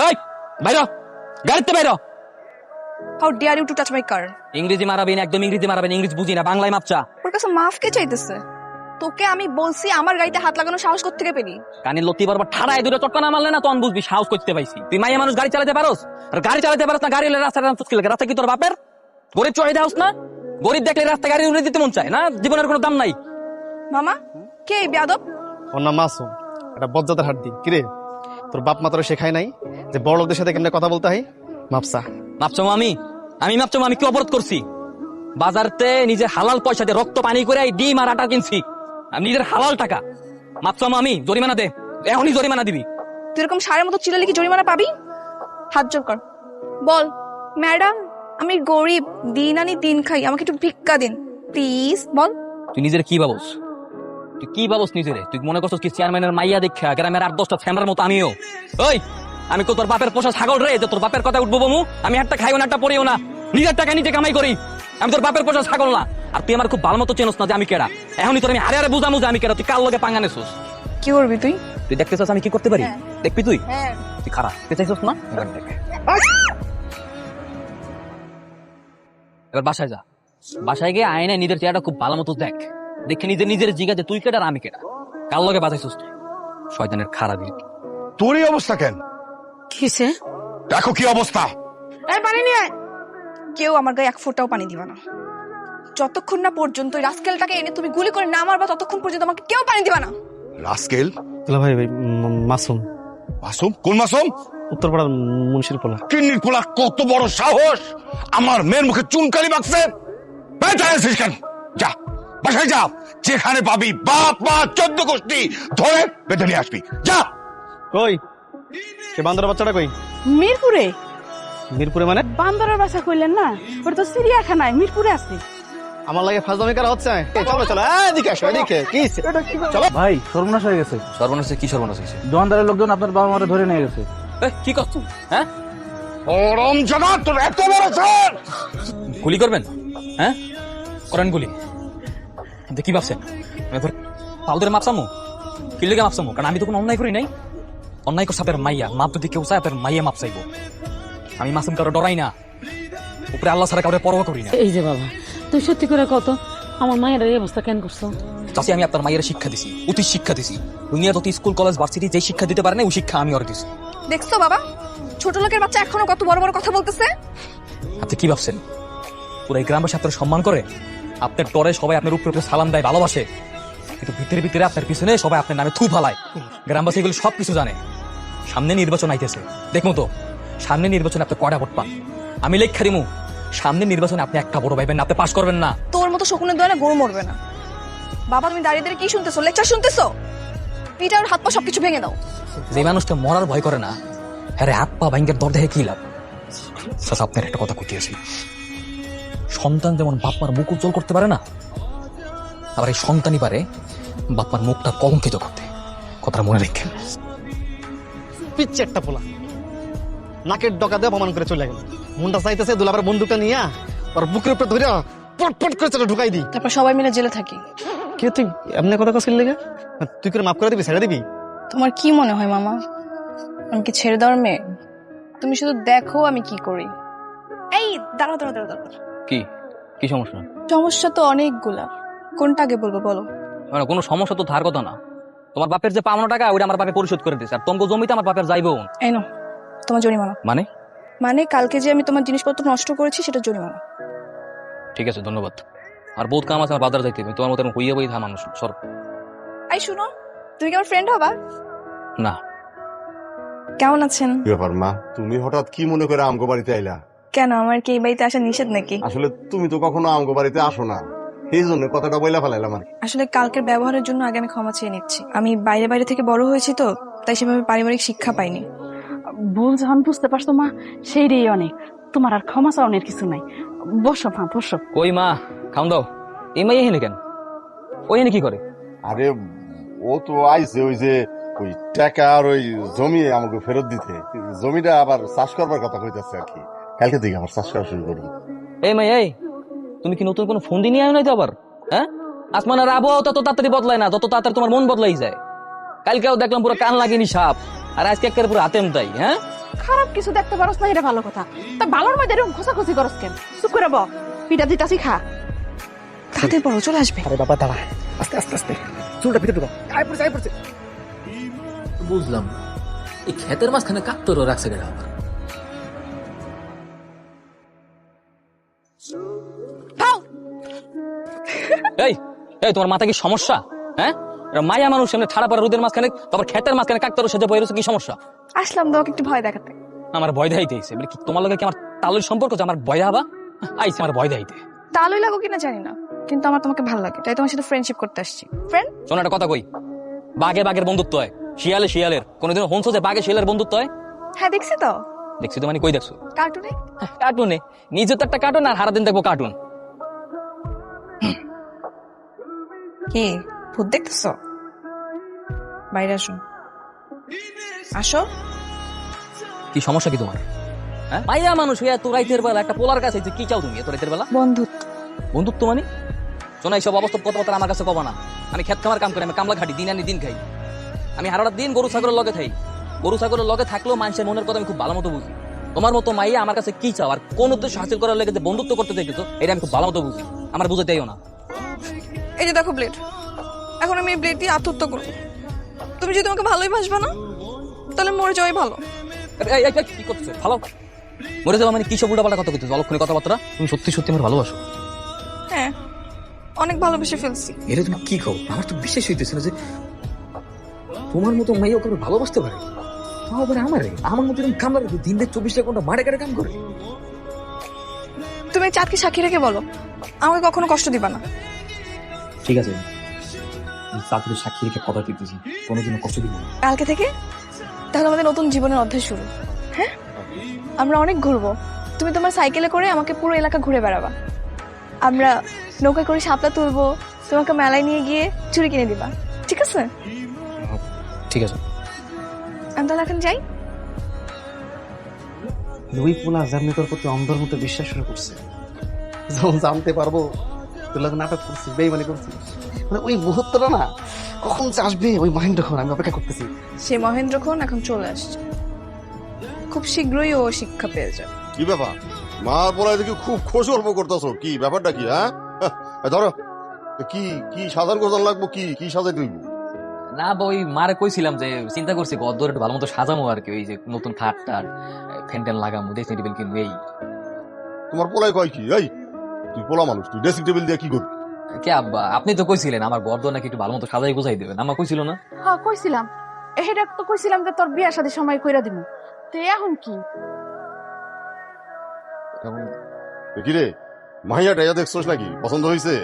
এই বাইরো, গাড়িতে বাইরো। How dare you to touch my car? ইংরেজি মারাবেন, একদম ইংরেজি মারাবেন, ইংরেজি বুঝি না, বাংলায় মাপচা। ওর কাছে মাফ কে চাইতেছে? তোকে আমি বলছি আমার গাড়িতে হাত লাগানো সাহস করতে থেকে পেলি? কানে লতি বারবার ঠাড়ায় দুটো চটকা না মারলে না তখন বুঝবি সাহস করতে পাইছি। তুই মাইয়া মানুষ গাড়ি চালাতে পারোস? আর গাড়ি চালাতে পারোস না, গাড়ি হলে রাস্তায় রাস্তা কি তোর বাপের? গরিব চড়াই দেওস না? গরিব দেখলে রাস্তায় গাড়ি উড়ে দিতে মন চায় না? জীবনের কোনো দাম নাই। মামা কে এই বেয়াদব? ওর নাম মাসুম, এটা বজ্জাতের হাড্ডি। কিরে, তোর বাপ মা তোর শেখায় নাই যে বড় লোকদের সাথে কেমনে কথা বলতে হয়? মাপসা মাপচো আমি মাপচো আমি কি অবরোধ করছি? বাজারতে নিজের হালাল পয়সা দিয়ে রক্ত পানি করে এই ডিম আর আটা কিনছি, আমি নিজের হালাল টাকা। মাপচো আমি, জরিমানা দে, এখনই জরিমানা দিবি। তুই এরকম সারের মতো চিল্লালে কি জরিমানা পাবি? হাত জোর কর, বল ম্যাডাম আমি গরিব, দিন আনি দিন খাই, আমাকে একটু ভিক্ষা দিন প্লিজ, বল। তুই নিজের কি ভাবস? তুই কি ভাবস নিজেরে? তুই মনে করছিস কি চেয়ারম্যানের মাইয়া দেখা গ্রামের 8-10টা ফ্যামের মতো আমিও? ওই আমি তো তোর বাপের পোষা ছাগল রে যে তোর বাপের কথা উঠবো বমু? আমি একটা খাইও না, একটা পড়িও না, নিজের টাকা নিজে কামাই করি। আমি তোর বাপের পোষা ছাগল না। আর তুই আমার খুব ভালো মতো চেনস না যে আমি কেডা। এখনই তোর আমি হারে হারে বুঝামু যে আমি কেডা। তুই কার লগে পাঙ্গা নেছস? কি করবি তুই? তুই দেখতে চাস আমি কি করতে পারি? হ্যাঁ। দেখবি তুই? হ্যাঁ। তুই খারাপ তুই চাইছস না? এবার দেখ, এবার বাসায় যা। বাসায় গিয়ে আয়নায় নিজের চেহারাটা খুব ভালো মতো দেখ। দেখে নিজের জিগা যে তুই কেডা আর আমি কেডা। কার লগে বাজাইছস তুই? শয়তানের খারাপ। তোর এই অবস্থা কেন? কিসে? দেখো কি অবস্থা। এই পানি নিয়ে আয়। কেউ আমার গায়ে এক ফোঁটাও পানি দিবা না। যতক্ষণ না পর্যন্ত ওই রাস্কেলটাকে এনে তুমি গুলি করে না মারবা ততক্ষণ পর্যন্ত আমাকে কেউ পানি দিবা না। রাস্কেল? দুলা ভাই, মাসুম। মাসুম? কোন মাসুম? উত্তরপাড়ার মুন্সির পোলা। কিন্নির পোলা কত বড় সাহস আমার মেয়ের মুখে চুনকালি মাখছে। কেন? যা বাসায় যা, যেখানে পাবি বাপ মা 14 গোষ্ঠী ধরে বেঁধে নিয়ে আসবি। যা। কই সে বান্দরের বাচ্চাটা কই? মিরপুরে? মিরপুরে মানে? বান্দরের বাসা কইলেন না, ওটা তো চিড়িয়াখানায় মিরপুরে আছে। আমার লাগে ফাজলামি করা হচ্ছে। চলো চলো, এদিকে আসো, এদিকে। কি চলো ভাই, সর্বনাশ হয়ে গেছে। সর্বনাশ? কি সর্বনাশ হয়েছে? দোকানদারের লোকজন আপনার বাবা মারে ধরে নিয়ে গেছে। কি করছো? হ্যাঁ, ওরম জানা তোর এত বড় স্যার। গুলি করবেন? হ্যাঁ করেন গুলি। আপনি কি ভাবছেন ফালতুরে মাপসামো? কি লেগে মাপসামো? কারণ আমি তো কোনো অন্যায় করি নাই। অন্যায় করছে আপনার মাইয়া। মাপ যদি কেউ চায় আপনার মাইয়া মাপ চাইবো। আমি মাসুম কারো ডরাই না, উপরে আল্লাহ ছাড়া কাউরে পরোয়া করি না। এই যে বাবা, তুই সত্যি করে কত আমার মায়ের এই অবস্থা কেন করছো? চাষি আমি আপনার মায়ের শিক্ষা দিছি, অতি শিক্ষা দিছি। দুনিয়া যত স্কুল কলেজ ভার্সিটি যে শিক্ষা দিতে পারে না ওই শিক্ষা আমি ওর দিছি। দেখছো বাবা, ছোট লোকের বাচ্চা এখনো কত বড় বড় কথা বলতেছে। আপনি কি ভাবছেন পুরো এই গ্রামবাসী আপনার সম্মান করে? আপনার ডরে সবাই আপনার উপরে সালাম দেয়, ভালোবাসে, কিন্তু ভিতরে ভিতরে আপনার পিছনে সবাই আপনার নামে থু ফালায়। গ্রামবাসী এগুলো সবকিছু জানে। সামনে নির্বাচন আইতেছে, দেখবো তো সামনে নির্বাচনে আপনি কয়টা ভোট পান। আমি লেখা দিমু সামনে নির্বাচনে আপনি একটা ভোট পাইবেন না, আপনি পাস করবেন না। তোর মতো শকুনের দোয়ালে গরু মরবে না। বাবা তুমি দাঁড়িয়ে দাঁড়িয়ে কি শুনতেছো? লেকচার শুনতেছো? পিঠা আর হাত পা সবকিছু ভেঙে দাও। যে মানুষটা মরার ভয় করে না, হ্যাঁ হাত পা ভাঙ্গের দর দেখে কি লাভ? আপনার একটা কথা কইতেছি, সন্তান যেমন বাপমার মুখ উজ্জ্বল করতে পারে না, আবার এই সন্তানই পারে বাপমার মুখটা কলঙ্কিত করতে। কথাটা মনে রেখেন। পিচ্ছে একটা পোলা নাকের ডকা দিয়ে অপমান করে চলে গেল। মুন্ডা চাইতেছে দুলাভার বন্দুকটা নিয়ে ওর বুকের উপরে ধরে পটপট করে চলে ঢুকাই দিই। তারপর সবাই মিলে জেলে থাকি। কি তুই এমনি কথা কছিল লেগে? তুই করে মাফ করে দিবি, ছেড়ে দিবি? তোমার কি মনে হয় মামা আমি কি ছেড়ে দেওয়ার মেয়ে? তুমি শুধু দেখো আমি কি করি। এই দাঁড়াও দাঁড়াও দাঁড়াও দাঁড়াও। কি কি সমস্যা? সমস্যা তো অনেকগুলা, কোনটা আগে বলবো বলো? মানে কোনো সমস্যা তো ধার কথা না। তোমার বাপের যে পাওনা টাকা ওইটা আমার বাপে পরিশোধ করে দিচ্ছে, আর তোমাকে জমিতে আমার বাপের যাইবো। এই নাও তোমার জরিমানা। মানে? মানে কালকে যে আমি তোমার জিনিসপত্র নষ্ট করেছি সেটা জরিমানা। ঠিক আছে, ধন্যবাদ। আর বহুত কাম আছে আমার বাজার যাইতে, তোমার মতো হইয়া বই থা মানুষ সর। এই শুনো, তুমি কি আমার ফ্রেন্ড হবা? না। কেমন আছেন? ব্যাপার মা, তুমি হঠাৎ কি মনে করে আমগো বাড়িতে আইলা? কেন আমার কি এই বাড়িতে আসা নিষেধ নাকি? আসলে তুমি তো কখনো আমগো বাড়িতে আসো না, এই জন্য কথাটা বইলা ফেলাইলাম আর কি। আসলে কালকের ব্যবহারের জন্য আগে আমি ক্ষমা চেয়ে নিচ্ছি। আমি বাইরে বাইরে থেকে বড় হয়েছি তো, তাই সেভাবে পারিবারিক শিক্ষা পাইনি। ভুল যখন বুঝতে পারছো মা, সেইটাই অনেক। তোমার আর ক্ষমা চাওয়ানোর কিছু নাই। বসো মা, বসো। কই মা, খাওন দাও। এই মাই এখানে কেন? ওই এনে কি করে? আরে ও তো আইছে ওই যে ওই টাকা আর ওই জমি আমাকে ফেরত দিতে। জমিটা আবার চাষ করবার কথা কইতাছে আর কি। কালকে থেকে আবার চাষ করা শুরু করবো। এই মাই, এই তুমি কি নতুন কোনো ফোন দিয়ে নাই তো আবার? হ্যাঁ, আসমানের আবহাওয়া তত তাড়াতাড়ি বদলায় না, যত তাড়াতাড়ি তোমার মন বদলাই যায়। কালকেও দেখলাম পুরো কান লাগেনি সাপ। আর আজকে একের পুরো হাতেম তাই, হ্যাঁ? খারাপ কিছু দেখতে পারস না, এটা ভালো কথা। তা ভালোর মধ্যে এরকম খোঁচাখুচি করস কেন? চুপ করে ব, পিঠা দিতাছি খা। তাদের বড় চলে আসবে। আরে বাবা দাঁড়া, আস্তে আস্তে আস্তে, চুলটা ভিতরে ঢুকা। আয় পড়ছে। বুঝলাম, এই ক্ষেতের মাঝখানে কাকতরও রাখছে কেন আবার? এই এই তোমার মাথা কি সমস্যা? হ্যাঁ, মায়া মানুষ এমনি ঠাড়া পাড়া রোদের মাঝখানে, তারপর ক্ষেতের মাঝখানে কাকতরও সেজে বয়ে রয়েছে, কি সমস্যা? আসলাম তোমাকে একটু ভয় দেখাতে। আমার ভয় দেখাইতেছে বলে কি তোমার লগে কি আমার তালুর সম্পর্ক যে আমার ভয় হবা? আইছে আমার ভয় দেখাইতে। তালই লাগো কিনা জানি না, কিন্তু আমার তোমাকে ভালো লাগে, তাই তোমার সাথে ফ্রেন্ডশিপ করতে আসছি। ফ্রেন্ড? শোনো একটা কথা কই, বাঘে বাঘের বন্ধুত্ব হয়, শিয়ালে শিয়ালের। কোনোদিন হনছো যে বাঘে শিয়ালের বন্ধুত্ব হয়? হ্যাঁ দেখছি তো, দেখছি তো মানে কই দেখছো? কার্টুনে। কার্টুনে? নিজে তো একটা কার্টুন আর সারাদিন দেখবো কার্টুন। কি ভূত দেখতেছো? বাইরে আসো, আসো। কি সমস্যা কি তোমার? হ্যাঁ, মাইয়া মানুষ হইয়া তো রাইতের বেলা একটা পোলার কাছে যে কি চাও তুমি এত রাইতের বেলা? বন্ধুত্ব। বন্ধুত্ব মানে? শোনা, এইসব অবস্থা কথাবার্তা আমার কাছে কবা না। আমি খেত খামার কাম করি, আমি কামলা খাটি, দিন আনি দিন খাই। আমি হারাটা দিন গরু ছাগলের লগে থাই। গরু ছাগলের লগে থাকলেও মানুষের মনের কথা আমি খুব ভালো মতো বুঝি। তোমার মতো মাইয়া আমার কাছে কি চাও আর কোন উদ্দেশ্য হাসিল করার লেগে যে বন্ধুত্ব করতে দেখেছো, এটা আমি খুব ভালো মতো বুঝি। আমার বুঝাতেইও না। এই যে দেখো ব্লেড, এখন আমি এই ব্লেড দিয়ে আত্মহত্যা করবো। তুমি যদি তোমাকে ভালোই বাসবা না, তাহলে মরে যাওয়াই ভালো। এই, এই, এই, কি করছো? ভালো মরে যাওয়া মানে কি সব উল্টাপাল্টা কথা কইতেছো? অলক্ষণে কথাবার্তা। তুমি সত্যি সত্যি আমার ভালোবাসো? হ্যাঁ, অনেক ভালোবেসে ফেলছি। এটা তুমি কি খাও? আমার তো বিশ্বাস হইতেছে না যে তোমার মতো মাইয়া ওকে ভালোবাসতে পারে। তাও আবার আমার মতো এরকম কামলা রেখে দিন দেখ 24 ঘন্টা মারে কাটে কাম করে। তুমি চাঁদকে সাক্ষী রেখে বলো, আমাকে কখনো কষ্ট দিবা না। ঠিক আছে, চাঁদের সাক্ষী রেখে কথা দিতেছি, কোনোদিনও কষ্ট দিব না। কালকে থেকে তাহলে আমাদের নতুন জীবনের অধ্যায় শুরু। হ্যাঁ, আমরা অনেক ঘুরবো। তুমি তোমার সাইকেলে করে আমাকে পুরো এলাকা ঘুরে বেড়াবা। আমরা নৌকা করে শাপলা তুলবো, তোমাকে মেলায় নিয়ে গিয়ে চুড়ি কিনে দিবা। ঠিক আছে? ঠিক আছে। আমি তাহলে এখন যাই। ওই পোলা জার্নি তোর প্রতি অন্ধের মতো বিশ্বাস শুরু করছে। যখন জানতে পারবো তোর লাগে নাটক করছি, বেইমানি করছি, মানে ওই মুহূর্তটা না কখন যে আসবে ওই মহেন্দ্রক্ষণ আমি অপেক্ষা করতেছি। সে মহেন্দ্রক্ষণ এখন চলে আসছে, খুব শীঘ্রই ও শিক্ষা পেয়ে যাবে। কি ব্যাপার? মার পড়ায় দেখি খুব খোঁজ গল্প করতেছো, কি ব্যাপারটা কি? হ্যাঁ ধরো, কি কি সাধারণ কোথাও লাগবো, কি কি সাজাই তুইব? না ওই মারে কইছিলাম যে চিন্তা করছি গদ্দর একটু ভালো মতো সাজামো আর কি, ওই যে নতুন খাট টাট ফ্যান ট্যান লাগামো, ড্রেসিং টেবিল কিনবো। এই তোমার পোলাই কয় কি? এই তুই পোলা মানুষ, তুই ড্রেসিং টেবিল দিয়ে কি করবি? কে আব্বা, আপনি তো কইছিলেন আমার গদ্দর নাকি একটু ভালো মতো সাজাই গুছাই দেবেন, আমার কইছিল না? হ্যাঁ কইছিলাম, এটা তো কইছিলাম যে তোর বিয়ার সাথে সময় কইরা দিব। তো এখন কি? কি রে মাহিয়াটা ইয়া দেখছোস নাকি? পছন্দ হয়েছে?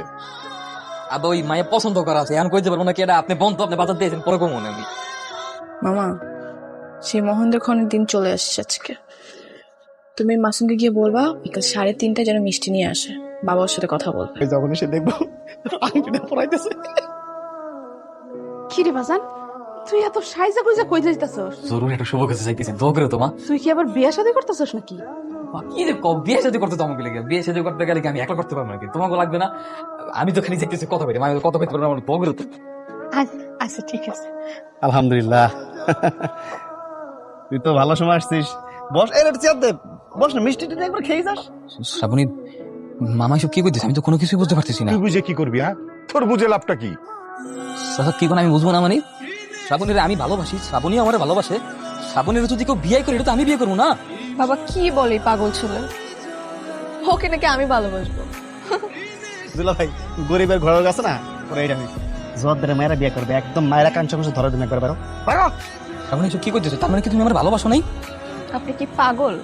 আব্বা ওই মায়ের পছন্দ করা আছে, এখন কইতে পারবো না কি? এটা আপনি বন্ধ, আপনি বাজার দিয়েছেন, পরে কমো না আমি। মামা, সেই মহেন্দ্রক্ষণের দিন চলে আসছে আজকে। তুমি মাসুমকে গিয়ে বলবা বিকাল 3:30টায় যেন মিষ্টি নিয়ে আসে, বাবার সাথে কথা বলবে। যখন এসে দেখবো আংটিটা পরাইতেছে। কি রে বাজান, তুই এত সাইজা কইজা কই যাইতাছস? জরুরি একটা শুভ কাছে চাইতেছেন, দোয়া করে তোমা। তুই কি আবার বিয়া শাদী করতেছস নাকি? কি যে বিয়ে শাদী করতে তো আমাকে লেগে, বিয়ে শাদী করতে গেলে কি আমি একলা করতে পারবো নাকি? তোমাকে লাগবে না? আমি তো খালি চাইতেছি কথা বলি, আমি কথা বলতে পারবো না, আমার দোয়া করে তো। আচ্ছা ঠিক আছে। আলহামদুলিল্লাহ, তুই তো ভালো সময় আসছিস। বস, এর চেয়ার দে, বস না, মিষ্টিটা একবার খেয়ে যাস। শ্রাবণী, মামা সব কি করতেছে? আমি তো কোনো কিছুই বুঝতে পারতেছি না। তুই বুঝে কি করবি? হ্যাঁ, তোর বুঝে লাভটা কি? চাচা কি কোন আমি বুঝবো না মানে? শ্রাবণীর আমি ভালোবাসি, শ্রাবণী আমার ভালোবাসে। শ্রাবণীর যদি কেউ বিয়ে করে, এটা তো আমি বিয়ে করবো না। বাবা কি বলে পাগল ছেলে, ওকে নাকি আমি ভালোবাসবো? দুলা ভাই, গরিবের ঘরের কাছে না ওরা এটা হয়েছে, জোয়ারদারে মায়েরা বিয়ে করবে, একদম মায়েরা কাঞ্চন কাছে ধরে দিন একবার বেরো। শ্রাবণী সব কি করতেছে? তার মানে কি তুমি আমার ভালোবাসো নাই? আপনি কি পাগল?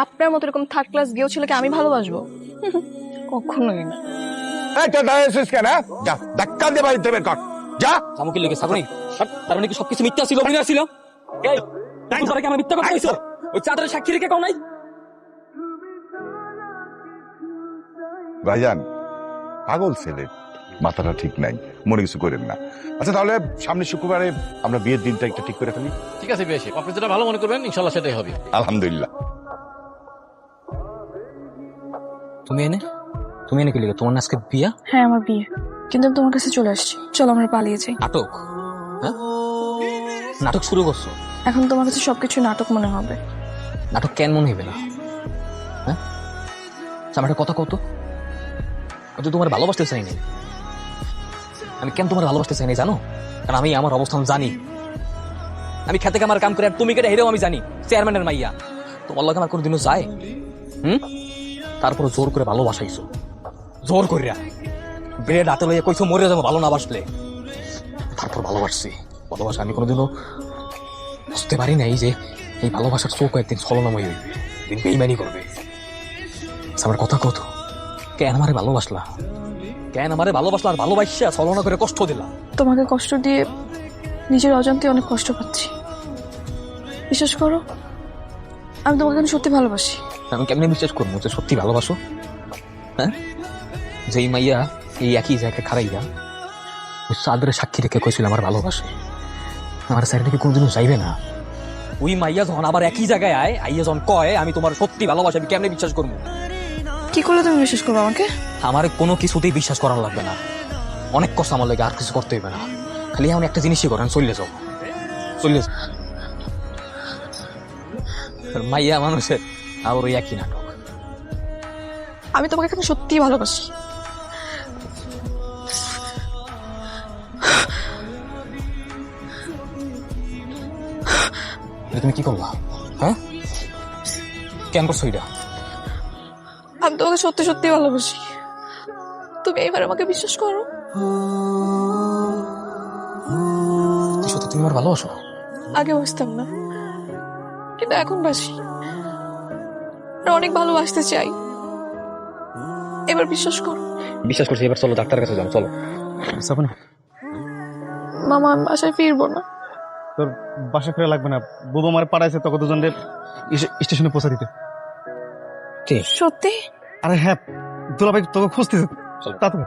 আপনার মতো এরকম থার্ড ক্লাস গেও ছেলেকে আমি ভালোবাসবো? কখনোই না। এই তো দাঁড়িয়েছিস কেন? হ্যাঁ? যা ধাক্কা দিয়ে বাড়িতে বের কর, যা। আমাকে লেগে শ্রাবণী, তার মানে কি সবকিছু মিথ্যা ছিল, অভিনয় ছিল? এই তোরা কি আমার মিথ্যা কথা কইছো? ওই চাদরের সাক্ষী রেখে কাও নাই? ভাইজান পাগল ছেলে, মাথাটা ঠিক নাই, মনে কিছু করেন না। আচ্ছা তাহলে সামনের শুক্রবারে আমরা বিয়ের দিনটা একটা ঠিক করে ফেলি। ঠিক আছে বেশি, আপনি যেটা ভালো মনে করবেন ইনশাল্লাহ সেটাই হবে। আলহামদুলিল্লাহ। তুমি এনে কি লেগে? তোমার না আজকে বিয়া? হ্যাঁ আমার বিয়ে, কিন্তু আমি তোমার কাছে চলে আসছি। চলো আমরা পালিয়ে যাই। নাটক? হ্যাঁ, নাটক শুরু করছো? এখন তোমার কাছে সবকিছু নাটক মনে হবে। নাটক কেন মনে হইবে না? হ্যাঁ, আমার একটা কথা কত, আমি তো তোমার ভালোবাসতে চাই নাই। আমি কেন তোমার ভালোবাসতে চাই নাই জানো? কারণ আমি আমার অবস্থান জানি। আমি খেতে আমার কাম করে, আর তুমি কেটে হেরেও আমি জানি চেয়ারম্যানের মাইয়া। তোমার লগে আমার কোনোদিনও যায়? তারপর জোর করে ভালোবাসাইছো, জোর করিয়া ব্রেড হাতে লইয়া কইছো মরে যাবো ভালো না বাসলে। তারপর ভালোবাসছি। ভালোবাসা আমি কোনোদিনও বুঝতে পারি নাই যে এই ভালোবাসার চোখ একদিন ছলনাময় হইবে, একদিন বেইমানি করবে। আমার কথা কত, কেন আমারে ভালোবাসলা? কেন আমারে ভালোবাসলা? আর ভালোবাসা ছলনা করে কষ্ট দিলা। তোমাকে কষ্ট দিয়ে নিজের অজান্তে অনেক কষ্ট পাচ্ছি। বিশ্বাস করো, আমি তোমাকে কিন্তু সত্যি ভালোবাসি। আমি কেমনে বিশ্বাস করবো যে সত্যি ভালোবাসো? হ্যাঁ, যে এই মাইয়া এই একই জায়গায় খারাইয়া ওই চাঁদের সাক্ষী রেখে কইছিল আমার ভালোবাসে, আমার স্যারটা কি কোনোদিনও চাইবে না? ওই মাইয়া যখন আবার একই জায়গায় আইয়া যখন কয় আমি তোমার সত্যি ভালোবাসি, আমি কেমনে বিশ্বাস করবো? কি করলে তুমি বিশ্বাস করবো আমাকে? আমার কোনো কিছুতেই বিশ্বাস করার লাগবে না। অনেক কষ্ট আমার লাগে, আর কিছু করতে হইবে না। খালি এমন একটা জিনিসই করেন, চলে যাও, চলে যাও। মাইয়া মানুষের আবার ওই একই নাটক। আমি তোমাকে এখন সত্যি ভালোবাসি। তুমি কি করলা? হ্যাঁ, কেন করছো এটা? আমি তোমাকে সত্যি সত্যি ভালোবাসি। তুমি এইবার আমাকে বিশ্বাস করো। সত্যি তুমি আমার ভালোবাসো? আগে বুঝতাম না, কিন্তু এখন বাসি। আর অনেক ভালোবাসতে চাই। এবার বিশ্বাস করো। বিশ্বাস করছি, এবার চলো ডাক্তারের কাছে যাও, চলো। মামা, আমি বাসায় ফিরবো না। তোর বাসা ফেরা লাগবে না, বুবু আমার পাড়াইছে তোকে দুজনের স্টেশনে পৌঁছে দিতে। সত্যি? আরে হ্যাঁ, দুলাভাই তোকে খুঁজতেছে, তাড়াতাড়ি।